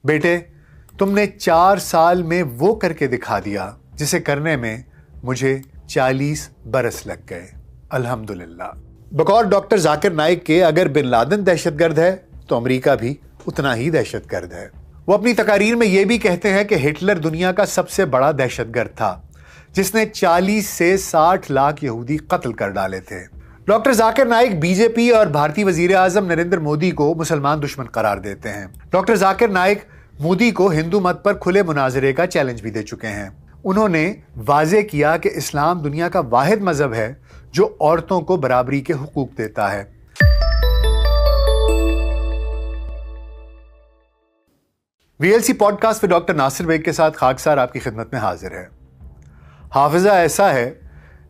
بیٹے تم نے 4 سال میں وہ کر کے دکھا دیا جسے کرنے میں مجھے 40 برس لگ گئے. الحمدللہ. بقول ڈاکٹر ذاکر نائک کے اگر بن لادن دہشت گرد ہے تو امریکہ بھی اتنا ہی دہشت گرد ہے. وہ اپنی تقاریر میں یہ بھی کہتے ہیں کہ ہٹلر دنیا کا سب سے بڑا دہشت گرد تھا جس نے 40 سے 60 لاکھ یہودی قتل کر ڈالے تھے. Doctor Zakir Naik B J پی اور بھارتی وزیر اعظم نریندر مودی کو مسلمان دشمن قرار دیتے ہیں. ڈاکٹر ذاکر نائک مودی کو ہندو مت پر کھلے مناظرے کا چیلنج بھی دے چکے ہیں. انہوں نے واضح کیا کہ اسلام دنیا کا واحد مذہب ہے جو عورتوں کو برابری کے حقوق دیتا ہے. V L C podcast پہ ڈاکٹر ناصر بیگ کے ساتھ خاکسار آپ کی خدمت میں حاضر ہے. حافظہ ایسا ہے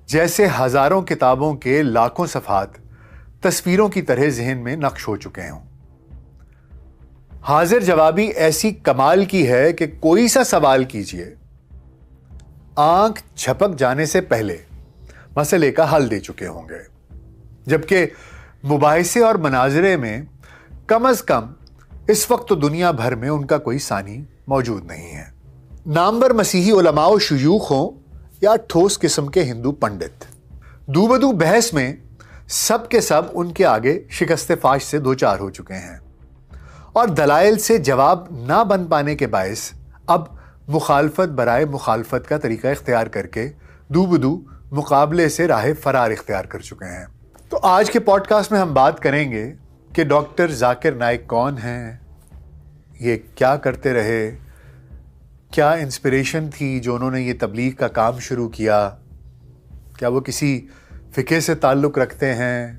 جیسے ہزاروں کتابوں کے لاکھوں صفحات تصویروں کی طرح ذہن میں نقش ہو چکے ہوں. حاضر جوابی ایسی کمال کی ہے کہ کوئی سا سوال کیجئے آنکھ جھپک جانے سے پہلے مسئلے کا حل دے چکے ہوں گے، جبکہ مباحثے اور مناظرے میں کم از کم اس وقت تو دنیا بھر میں ان کا کوئی ثانی موجود نہیں ہے. نامور مسیحی علماء و شیوخ ہوں یا ٹھوس قسم کے ہندو پنڈت، دو بدو بحث میں سب کے سب ان کے آگے شکست فاش سے دوچار ہو چکے ہیں اور دلائل سے جواب نہ بن پانے کے باعث اب مخالفت برائے مخالفت کا طریقہ اختیار کر کے دو بدو مقابلے سے راہ فرار اختیار کر چکے ہیں. تو آج کے پوڈ کاسٹ میں ہم بات کریں گے کہ ڈاکٹر ذاکر نائک کون ہیں، یہ کیا کرتے رہے، کیا انسپریشن تھی جو انہوں نے یہ تبلیغ کا کام شروع کیا، کیا وہ کسی فقہ سے تعلق رکھتے ہیں،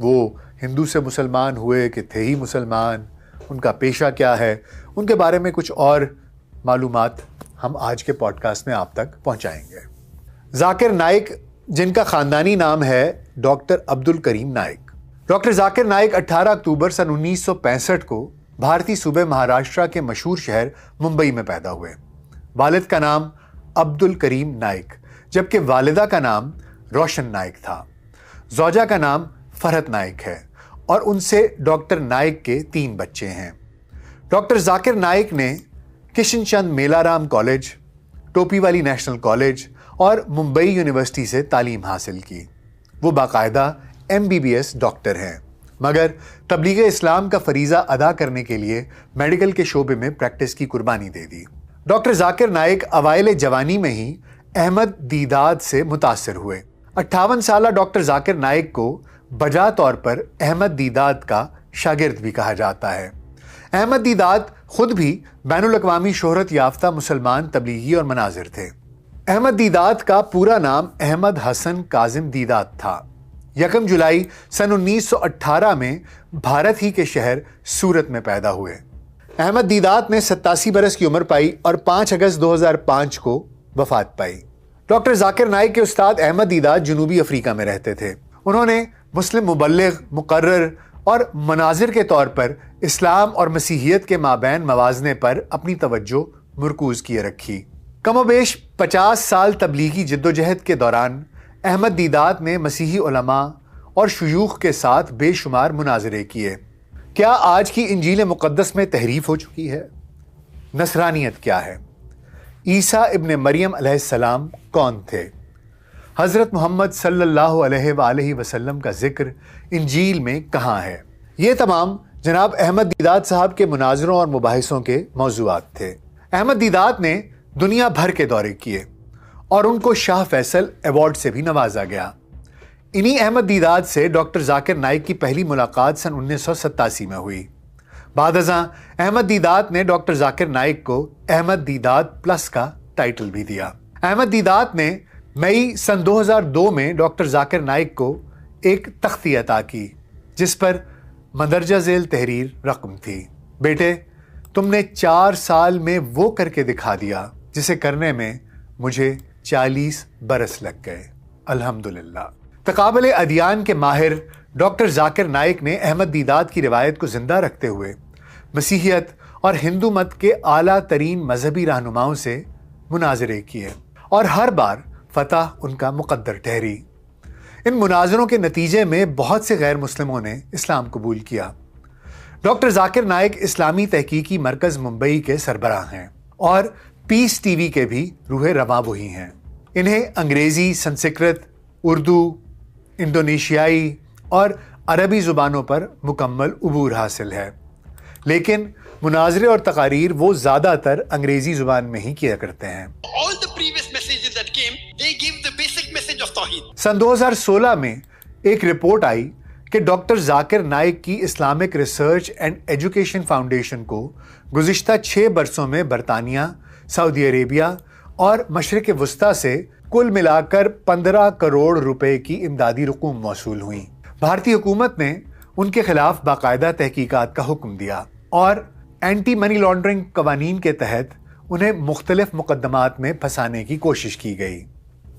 وہ ہندو سے مسلمان ہوئے کہ تھے ہی مسلمان، ان کا پیشہ کیا ہے، ان کے بارے میں کچھ اور معلومات ہم آج کے پوڈ کاسٹ میں آپ تک پہنچائیں گے. ذاکر نائک جن کا خاندانی نام ہے ڈاکٹر عبد الکریم نائک. ڈاکٹر ذاکر نائک 18 اکتوبر سن 1965 کو بھارتی صوبے مہاراشٹرا کے مشہور شہر ممبئی میں پیدا ہوئے. والد کا نام عبد الکریم نائک جبکہ والدہ کا نام روشن نائک تھا. زوجہ کا نام فرحت نائک ہے اور ان سے ڈاکٹر نائک کے 3 بچے ہیں. ڈاکٹر ذاکر نائک نے کشن چند میلارام کالج، ٹوپی والی نیشنل کالج اور ممبئی یونیورسٹی سے تعلیم حاصل کی. وہ باقاعدہ MBBS ڈاکٹر ہیں مگر تبلیغ اسلام کا فریضہ ادا کرنے کے لیے میڈیکل کے شعبے میں پریکٹس کی قربانی دے دی. ڈاکٹر ذاکر نائک اوائل جوانی میں ہی احمد دیدات سے متاثر ہوئے. 58 سالہ ڈاکٹر ذاکر نائک کو بجا طور پر احمد دیدات کا شاگرد بھی کہا جاتا ہے. احمد دیدات خود بھی بین الاقوامی شہرت یافتہ مسلمان تبلیغی اور مناظر تھے. احمد دیدات کا پورا نام احمد حسن کاظم دیدات تھا. 1 جولائی سن 1918 میں بھارت ہی کے شہر سورت میں پیدا ہوئے. احمد دیدات نے 87 برس کی عمر پائی اور 5 اگست 2005 کو وفات پائی. ڈاکٹر ذاکر نائک کے استاد احمد دیدات جنوبی افریقہ میں رہتے تھے. انہوں نے مسلم مبلغ، مقرر اور مناظر کے طور پر اسلام اور مسیحیت کے مابین موازنے پر اپنی توجہ مرکوز کیے رکھی. کم و بیش 50 سال تبلیغی جدوجہد کے دوران احمد دیدات نے مسیحی علماء اور شیوخ کے ساتھ بے شمار مناظرے کیے. کیا آج کی انجیل مقدس میں تحریف ہو چکی ہے؟ نصرانیت کیا ہے؟ عیسیٰ ابن مریم علیہ السلام کون تھے؟ حضرت محمد صلی اللہ علیہ وآلہ وسلم کا ذکر انجیل میں کہاں ہے؟ یہ تمام جناب احمد دیدات صاحب کے مناظروں اور مباحثوں کے موضوعات تھے. احمد دیدات نے دنیا بھر کے دورے کیے اور ان کو شاہ فیصل ایوارڈ سے بھی نوازا گیا. انہی احمد دیدات سے ڈاکٹر ذاکر نائک کی پہلی ملاقات سن 1987 میں ہوئی. بعد ازاں احمد دیدات نے ڈاکٹر ذاکر نائک کو احمد دیدات پلس کا ٹائٹل بھی دیا. احمد دیدات نے مئی سن 2002 میں ڈاکٹر ذاکر نائک کو ایک تختی عطا کی جس پر مندرجہ ذیل تحریر رقم تھی: بیٹے تم نے 4 سال میں وہ کر کے دکھا دیا جسے کرنے میں مجھے 40 برس لگ گئے. الحمدللہ. تقابل ادیان کے ماہر ڈاکٹر ذاکر نائک نے احمد دیدات کی روایت کو زندہ رکھتے ہوئے مسیحیت اور ہندو مت کے اعلیٰ ترین مذہبی رہنماؤں سے مناظرے کیے اور ہر بار فتح ان کا مقدر ٹھہری. ان مناظروں کے نتیجے میں بہت سے غیر مسلموں نے اسلام قبول کیا. ڈاکٹر ذاکر نائک اسلامی تحقیقی مرکز ممبئی کے سربراہ ہیں اور پیس ٹی وی کے بھی روح رواں وہی ہیں۔ انہیں انگریزی، سنسکرت، اردو، انڈونیشیائی اور عربی زبانوں پر مکمل عبور حاصل ہے، لیکن مناظرے اور تقاریر وہ زیادہ تر انگریزی زبان میں ہی کیا کرتے ہیں۔ سن 2016 میں ایک رپورٹ آئی کہ ڈاکٹر ذاکر نائک کی Islamic research and education foundation کو گزشتہ 6 برسوں میں برطانیہ، سعودی عربیہ اور مشرق وسطیٰ سے کل ملا کر 15 کروڑ روپے کی امدادی رقوم موصول ہوئیں۔ بھارتی حکومت نے ان کے خلاف باقاعدہ تحقیقات کا حکم دیا اور اینٹی منی لانڈرنگ قوانین کے تحت انہیں مختلف مقدمات میں پھنسانے کی کوشش کی گئی،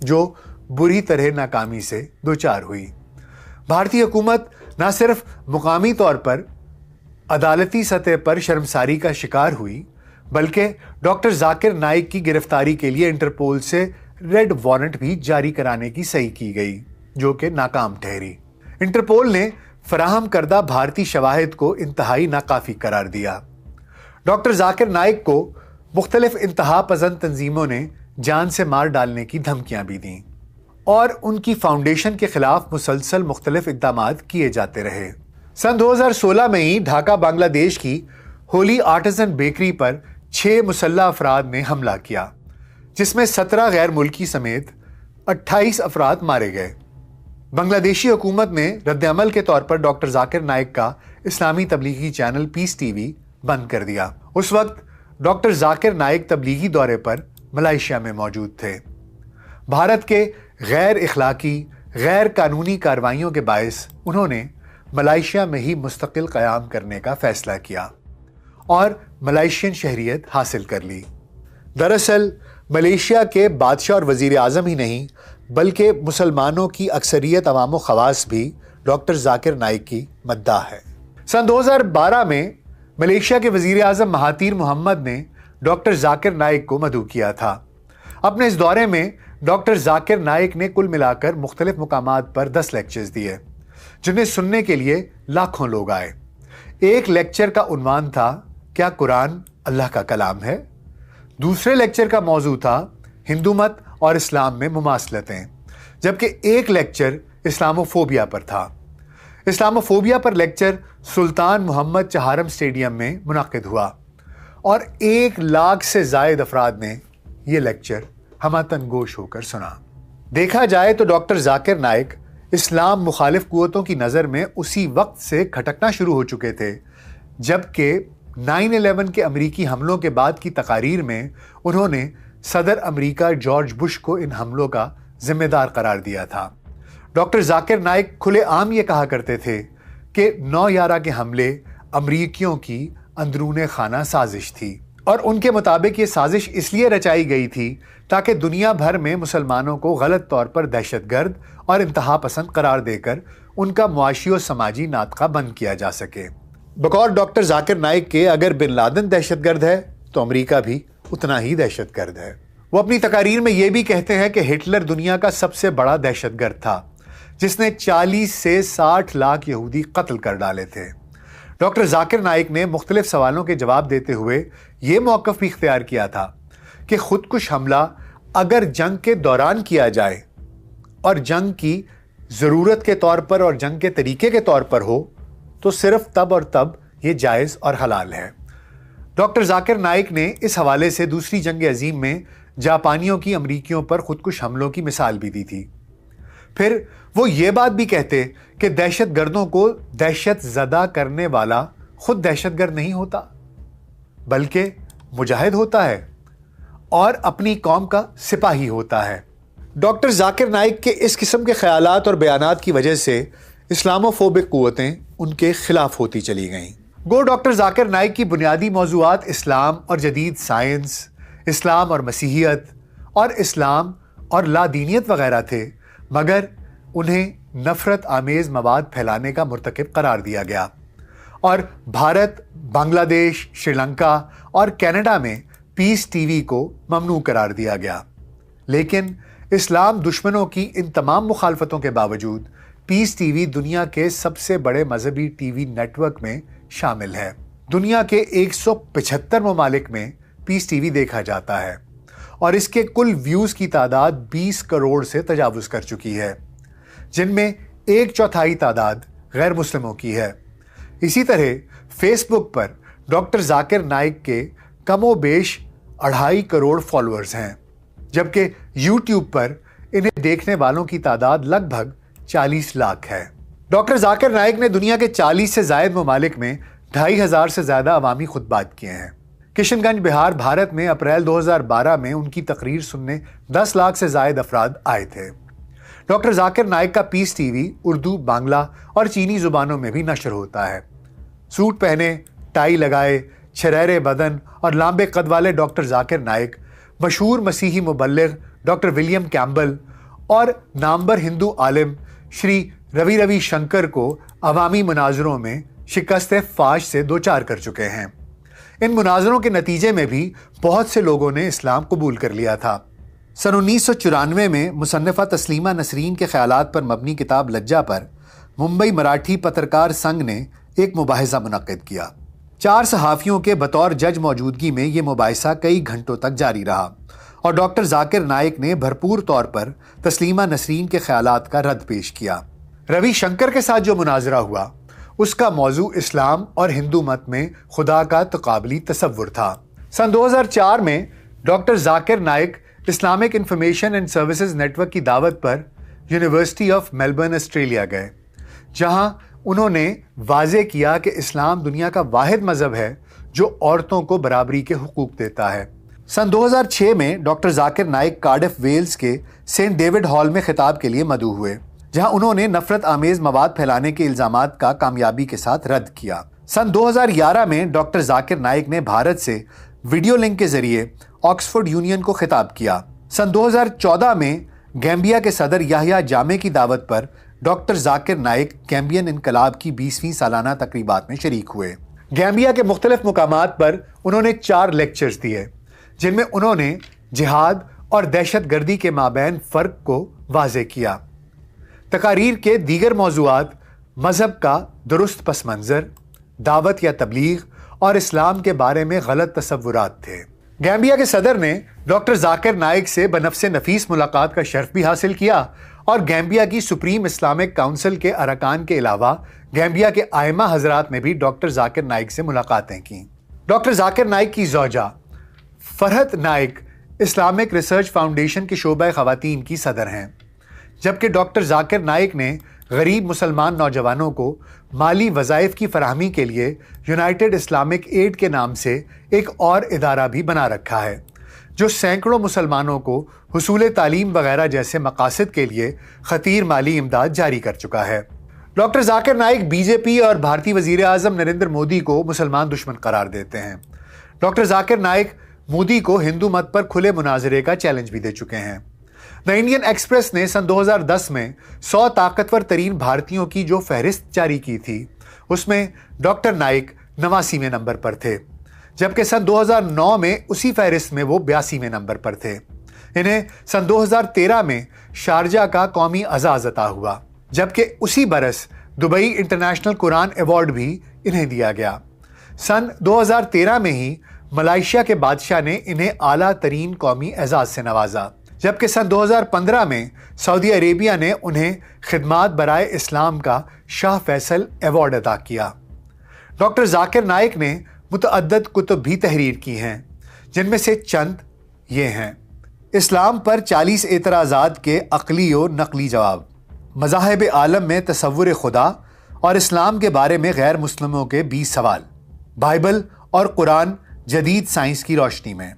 جو بری طرح ناکامی سے دوچار ہوئی۔ بھارتی حکومت نہ صرف مقامی طور پر عدالتی سطح پر شرمساری کا شکار ہوئی، بلکہ ڈاکٹر ذاکر نائک کی گرفتاری کے لیے انٹرپول سے ریڈ وارنٹ بھی جاری کرانے کی صحیح کی گئی، جو کہ ناکام ٹھہری۔ انٹرپول نے فراہم کردہ بھارتی شواہد کو انتہائی ناکافی قرار دیا۔ ڈاکٹر ذاکر نائک کو مختلف انتہا پسند تنظیموں نے جان سے مار ڈالنے کی دھمکیاں بھی دیں اور ان کی فاؤنڈیشن کے خلاف مسلسل مختلف اقدامات کیے جاتے رہے۔ سن 2016 میں ہی ڈھاکہ بنگلہ دیش کی ہولی آرٹیزن بیکری پر 6 مسلح افراد نے حملہ کیا، جس میں 17 غیر ملکی سمیت 28 افراد مارے گئے۔ بنگلہ دیشی حکومت نے رد عمل کے طور پر ڈاکٹر ذاکر نائک کا اسلامی تبلیغی چینل پیس ٹی وی بند کر دیا۔ اس وقت ڈاکٹر ذاکر نائک تبلیغی دورے پر ملائیشیا میں موجود تھے۔ بھارت کے غیر اخلاقی، غیر قانونی کارروائیوں کے باعث انہوں نے ملائیشیا میں ہی مستقل قیام کرنے کا فیصلہ کیا اور ملائیشین شہریت حاصل کر لی۔ دراصل ملائیشیا کے بادشاہ اور وزیر اعظم ہی نہیں بلکہ مسلمانوں کی اکثریت عوام و خواص بھی ڈاکٹر ذاکر نائک کی مداح ہے۔ سن 2012 میں ملائیشیا کے وزیر اعظم مہاتیر محمد نے ڈاکٹر ذاکر نائک کو مدعو کیا تھا۔ اپنے اس دورے میں ڈاکٹر ذاکر نائک نے کل ملا کر مختلف مقامات پر 10 لیکچرز دیے، جنہیں سننے کے لیے لاکھوں لوگ آئے۔ ایک لیکچر کا عنوان تھا کیا قرآن اللہ کا کلام ہے؟ دوسرے لیکچر کا موضوع تھا ہندو مت اور اسلام میں مماثلتیں، جبکہ ایک لیکچر اسلاموفوبیا پر تھا۔ اسلاموفوبیا پر لیکچر سلطان محمد چہارم اسٹیڈیم میں منعقد ہوا اور 1 لاکھ سے زائد افراد نے یہ لیکچر ہمہ گوش ہو کر سنا۔ دیکھا جائے تو ڈاکٹر ذاکر نائک اسلام مخالف قوتوں کی نظر میں اسی وقت سے کھٹکنا شروع ہو چکے تھے جبکہ 9/11 کے امریکی حملوں کے بعد کی تقاریر میں انہوں نے صدر امریکہ جارج بش کو ان حملوں کا ذمہ دار قرار دیا تھا۔ ڈاکٹر ذاکر نائک کھلے عام یہ کہا کرتے تھے کہ 9/11 کے حملے امریکیوں کی اندرون خانہ سازش تھی، اور ان کے مطابق یہ سازش اس لیے رچائی گئی تھی تاکہ دنیا بھر میں مسلمانوں کو غلط طور پر دہشت گرد اور انتہا پسند قرار دے کر ان کا معاشی و سماجی ناطقہ بند کیا جا سکے۔ بقول ڈاکٹر ذاکر نائک کے اگر بن لادن دہشت گرد ہے تو امریکہ بھی اتنا ہی دہشت گرد ہے۔ وہ اپنی تقاریر میں یہ بھی کہتے ہیں کہ ہٹلر دنیا کا سب سے بڑا دہشت گرد تھا جس نے 40 سے 60 لاکھ یہودی قتل کر ڈالے تھے۔ ڈاکٹر ذاکر نائک نے مختلف سوالوں کے جواب دیتے ہوئے یہ موقف بھی اختیار کیا تھا کہ خودکش حملہ اگر جنگ کے دوران کیا جائے اور جنگ کی ضرورت کے طور پر اور جنگ کے طریقے کے طور پر ہو تو صرف تب اور تب یہ جائز اور حلال ہے۔ ڈاکٹر ذاکر نائک نے اس حوالے سے دوسری جنگ عظیم میں جاپانیوں کی امریکیوں پر خودکش حملوں کی مثال بھی دی تھی۔ پھر وہ یہ بات بھی کہتے کہ دہشت گردوں کو دہشت زدہ کرنے والا خود دہشت گرد نہیں ہوتا بلکہ مجاہد ہوتا ہے اور اپنی قوم کا سپاہی ہوتا ہے۔ ڈاکٹر ذاکر نائک کے اس قسم کے خیالات اور بیانات کی وجہ سے اسلاموفوبک قوتیں ان کے خلاف ہوتی چلی گئیں۔ گو ڈاکٹر ذاکر نائک کی بنیادی موضوعات اسلام اور جدید سائنس، اسلام اور مسیحیت اور اسلام اور لادینیت وغیرہ تھے، مگر انہیں نفرت آمیز مواد پھیلانے کا مرتکب قرار دیا گیا اور بھارت، بنگلہ دیش، سری لنکا اور کینیڈا میں پیس ٹی وی کو ممنوع قرار دیا گیا۔ لیکن اسلام دشمنوں کی ان تمام مخالفتوں کے باوجود پیس ٹی وی دنیا کے سب سے بڑے مذہبی ٹی وی نیٹ ورک میں شامل ہے۔ دنیا کے 175 ممالک میں پیس ٹی وی دیکھا جاتا ہے اور اس کے کل ویوز کی تعداد 20 کروڑ سے تجاوز کر چکی ہے، جن میں 1/4 تعداد غیر مسلموں کی ہے۔ اسی طرح فیس بک پر ڈاکٹر ذاکر نائک کے کم و بیش 2.5 کروڑ فالوورز ہیں، جبکہ یوٹیوب پر انہیں دیکھنے والوں کی تعداد لگ بھگ 40 لاکھ ہے۔ ڈاکٹر ذاکر نائک نے دنیا کے 40 سے زائد ممالک میں 2,500 سے زیادہ عوامی خطبات کیے ہیں۔ کشن گنج بہار بھارت میں اپریل 2012 میں ان کی تقریر سننے 10 لاکھ سے زائد افراد آئے تھے۔ ڈاکٹر ذاکر نائک کا پیس ٹی وی اردو، بانگلہ اور چینی زبانوں میں بھی نشر ہوتا ہے۔ سوٹ پہنے، ٹائی لگائے، چھریرے بدن اور لمبے قد والے ڈاکٹر ذاکر نائک مشہور مسیحی مبلغ ڈاکٹر ولیم کیمبل اور نامور ہندو عالم شری روی شنکر کو عوامی مناظروں میں شکست فاش سے دوچار کر چکے ہیں۔ ان مناظروں کے نتیجے میں بھی بہت سے لوگوں نے اسلام قبول کر لیا تھا۔ سن 1994 میں مصنفہ تسلیمہ نسرین کے خیالات پر مبنی کتاب لجا پر ممبئی مراٹھی پترکار سنگھ نے ایک مباحثہ منعقد کیا۔ 4 صحافیوں کے بطور جج موجودگی میں یہ مباحثہ کئی گھنٹوں تک جاری رہا اور ڈاکٹر ذاکر نائک نے بھرپور طور پر تسلیمہ نسرین کے خیالات کا رد پیش کیا۔ روی شنکر کے ساتھ جو مناظرہ ہوا اس کا موضوع اسلام اور ہندو مت میں خدا کا تقابلی تصور تھا۔ سن 2004 میں doctor Zakir Naik Islamic information and services network کی دعوت پر یونیورسٹی آف میلبرن آسٹریلیا گئے، جہاں انہوں نے واضح کیا کہ اسلام دنیا کا واحد مذہب ہے جو عورتوں کو برابری کے حقوق دیتا ہے۔ سن 2006 میں doctor Zakir Naik Cardiff Wales کے سینٹ ڈیوڈ ہال میں خطاب کے لیے مدعو ہوئے، جہاں انہوں نے نفرت آمیز مواد پھیلانے کے الزامات کا کامیابی کے ساتھ رد کیا۔ سن 2011 میں ڈاکٹر ذاکر نائک نے بھارت سے ویڈیو لنک کے ذریعے آکسفورڈ یونین کو خطاب کیا۔ سن 2014 میں گیمبیا کے صدر یحییٰ جامے کی دعوت پر ڈاکٹر ذاکر نائک گیمبین انقلاب کی 20ویں سالانہ تقریبات میں شریک ہوئے۔ گیمبیا کے مختلف مقامات پر انہوں نے 4 لیکچرز دیے، جن میں انہوں نے جہاد اور دہشت گردی کے مابین فرق کو واضح کیا۔ تقاریر کے دیگر موضوعات مذہب کا درست پس منظر، دعوت یا تبلیغ اور اسلام کے بارے میں غلط تصورات تھے۔ گیمبیا کے صدر نے ڈاکٹر ذاکر نائک سے بنفس نفیس ملاقات کا شرف بھی حاصل کیا اور گیمبیا کی سپریم اسلامک کونسل کے ارکان کے علاوہ گیمبیا کے ائمہ حضرات نے بھی ڈاکٹر ذاکر نائک سے ملاقاتیں کیں۔ ڈاکٹر ذاکر نائک کی زوجہ فرحت نائک اسلامک ریسرچ فاؤنڈیشن کے شعبہ خواتین کی صدر ہیں، جبکہ ڈاکٹر ذاکر نائک نے غریب مسلمان نوجوانوں کو مالی وظائف کی فراہمی کے لیے یونائٹڈ اسلامک ایڈ کے نام سے ایک اور ادارہ بھی بنا رکھا ہے، جو سینکڑوں مسلمانوں کو حصول تعلیم وغیرہ جیسے مقاصد کے لیے خطیر مالی امداد جاری کر چکا ہے۔ Doctor Zakir Naik B J پی اور بھارتی وزیر اعظم نریندر مودی کو مسلمان دشمن قرار دیتے ہیں۔ ڈاکٹر ذاکر نائک مودی کو ہندو مت پر کھلے مناظرے کا چیلنج بھی دے چکے ہیں۔ دی انڈین ایکسپریس نے سن 2010 میں 100 طاقتور ترین بھارتیوں کی جو فہرست جاری کی تھی، اس میں ڈاکٹر نائک 89ویں نمبر پر تھے، جبکہ سن 2009 میں اسی فہرست میں وہ 82ویں نمبر پر تھے۔ انہیں سن 2013 میں شارجہ کا قومی اعزاز عطا ہوا، جبکہ اسی برس دبئی انٹرنیشنل قرآن ایوارڈ بھی انہیں دیا گیا۔ سن 2013 میں ہی ملائیشیا کے بادشاہ نے انہیں اعلیٰ ترین قومی اعزاز سے نوازا، جبکہ سن 2015 میں سعودی عربیہ نے انہیں خدمات برائے اسلام کا شاہ فیصل ایوارڈ عطا کیا۔ ڈاکٹر ذاکر نائک نے متعدد کتب بھی تحریر کی ہیں، جن میں سے چند یہ ہیں: اسلام پر 40 اعتراضات کے عقلی و نقلی جواب، مذاہب عالم میں تصور خدا اور اسلام کے بارے میں غیر مسلموں کے 20 سوال، بائبل اور قرآن جدید سائنس کی روشنی میں،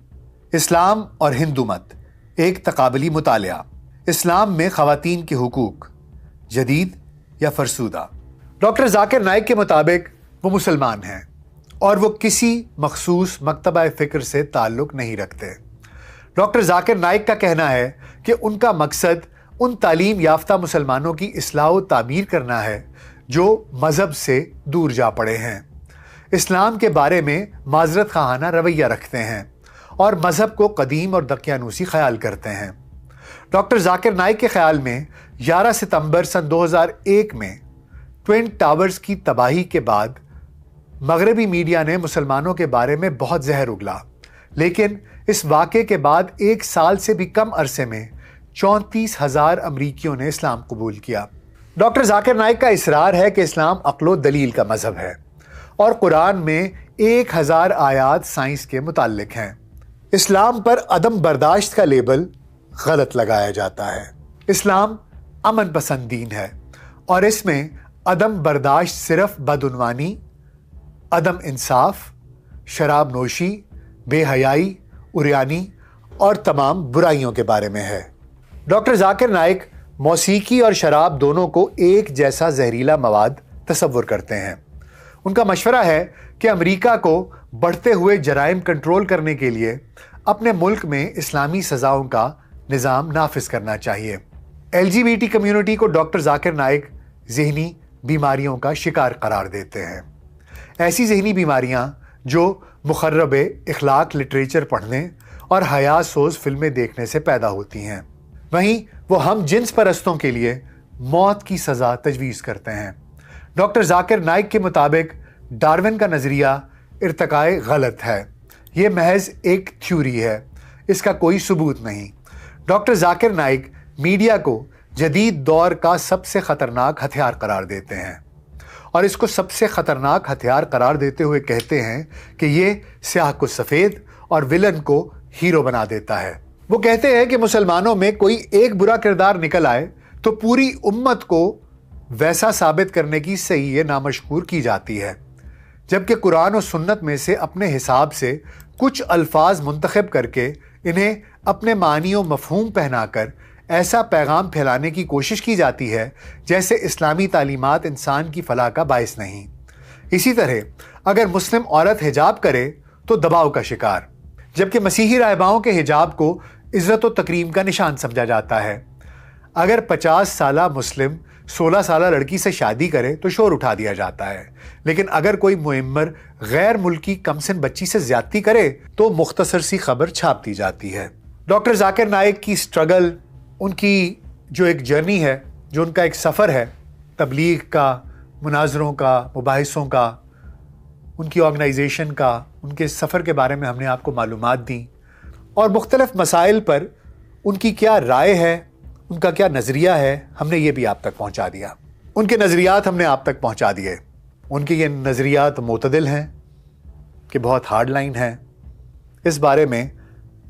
اسلام اور ہندو مت ایک تقابلی مطالعہ، اسلام میں خواتین کے حقوق، جدید یا فرسودہ۔ ڈاکٹر ذاکر نائک کے مطابق وہ مسلمان ہیں اور وہ کسی مخصوص مکتبہ فکر سے تعلق نہیں رکھتے۔ ڈاکٹر ذاکر نائک کا کہنا ہے کہ ان کا مقصد ان تعلیم یافتہ مسلمانوں کی اصلاح و تعمیر کرنا ہے جو مذہب سے دور جا پڑے ہیں، اسلام کے بارے میں معذرت خواہانہ رویہ رکھتے ہیں اور مذہب کو قدیم اور دقیانوسی خیال کرتے ہیں۔ ڈاکٹر ذاکر نائک کے خیال میں 11 ستمبر سن 2001 میں ٹوین ٹاورز کی تباہی کے بعد مغربی میڈیا نے مسلمانوں کے بارے میں بہت زہر اگلا، لیکن اس واقعے کے بعد 1 سال سے بھی کم عرصے میں 34,000 امریکیوں نے اسلام قبول کیا۔ ڈاکٹر ذاکر نائک کا اصرار ہے کہ اسلام عقل و دلیل کا مذہب ہے اور قرآن میں 1000 آیات سائنس کے متعلق ہیں۔ اسلام پر عدم برداشت کا لیبل غلط لگایا جاتا ہے۔ اسلام امن پسند دین ہے اور اس میں عدم برداشت صرف بدعنوانی، عدم انصاف، شراب نوشی، بے حیائی، عریانی اور تمام برائیوں کے بارے میں ہے۔ ڈاکٹر ذاکر نائک موسیقی اور شراب دونوں کو ایک جیسا زہریلا مواد تصور کرتے ہیں۔ ان کا مشورہ ہے کہ امریکہ کو بڑھتے ہوئے جرائم کنٹرول کرنے کے لیے اپنے ملک میں اسلامی سزاؤں کا نظام نافذ کرنا چاہیے۔ LGBT کمیونٹی کو ڈاکٹر ذاکر نائک ذہنی بیماریوں کا شکار قرار دیتے ہیں۔ ایسی ذہنی بیماریاں جو مخرب اخلاق لٹریچر پڑھنے اور حیا سوز فلمیں دیکھنے سے پیدا ہوتی ہیں۔ وہیں وہ ہم جنس پرستوں کے لیے موت کی سزا تجویز کرتے ہیں۔ ڈاکٹر ذاکر نائک کے مطابق ڈارون کا نظریہ ارتقائے غلط ہے۔ یہ محض ایک تھیوری ہے، اس کا کوئی ثبوت نہیں۔ ڈاکٹر ذاکر نائک میڈیا کو جدید دور کا سب سے خطرناک ہتھیار قرار دیتے ہیں اور اس کو سب سے خطرناک ہتھیار قرار دیتے ہوئے کہتے ہیں کہ یہ سیاہ کو سفید اور ولن کو ہیرو بنا دیتا ہے۔ وہ کہتے ہیں کہ مسلمانوں میں کوئی ایک برا کردار نکل آئے تو پوری امت کو ویسا ثابت کرنے کی صحیح نامشکور کی جاتی ہے، جبکہ قرآن و سنت میں سے اپنے حساب سے کچھ الفاظ منتخب کر کے انہیں اپنے معنی و مفہوم پہنا کر ایسا پیغام پھیلانے کی کوشش کی جاتی ہے جیسے اسلامی تعلیمات انسان کی فلاح کا باعث نہیں۔ اسی طرح اگر مسلم عورت حجاب کرے تو دباؤ کا شکار، جبکہ مسیحی راہباؤں کے حجاب کو عزت و تکریم کا نشان سمجھا جاتا ہے۔ اگر 50 سالہ مسلم 16 سالہ لڑکی سے شادی کرے تو شور اٹھا دیا جاتا ہے، لیکن اگر کوئی معمر غیر ملکی کمسن بچی سے زیادتی کرے تو مختصر سی خبر چھاپ دی جاتی ہے۔ ڈاکٹر ذاکر نائک کی سٹرگل، ان کی جو ایک جرنی ہے، جو ان کا ایک سفر ہے تبلیغ کا، مناظروں کا، مباحثوں کا، ان کی آرگنائزیشن کا، ان کے سفر کے بارے میں ہم نے آپ کو معلومات دیں اور مختلف مسائل پر ان کی کیا رائے ہے، ان کا کیا نظریہ ہے، ہم نے یہ بھی آپ تک پہنچا دیا۔ ان کے نظریات ہم نے آپ تک پہنچا دیے۔ ان کے یہ نظریات معتدل ہیں کہ بہت ہارڈ لائن ہیں۔ اس بارے میں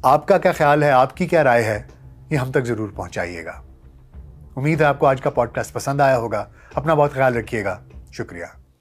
آپ کا کیا خیال ہے، آپ کی کیا رائے ہے، یہ ہم تک ضرور پہنچائیے گا۔ امید ہے آپ کو آج کا پوڈ کاسٹ پسند آیا ہوگا۔ اپنا بہت خیال رکھیے گا۔ شکریہ۔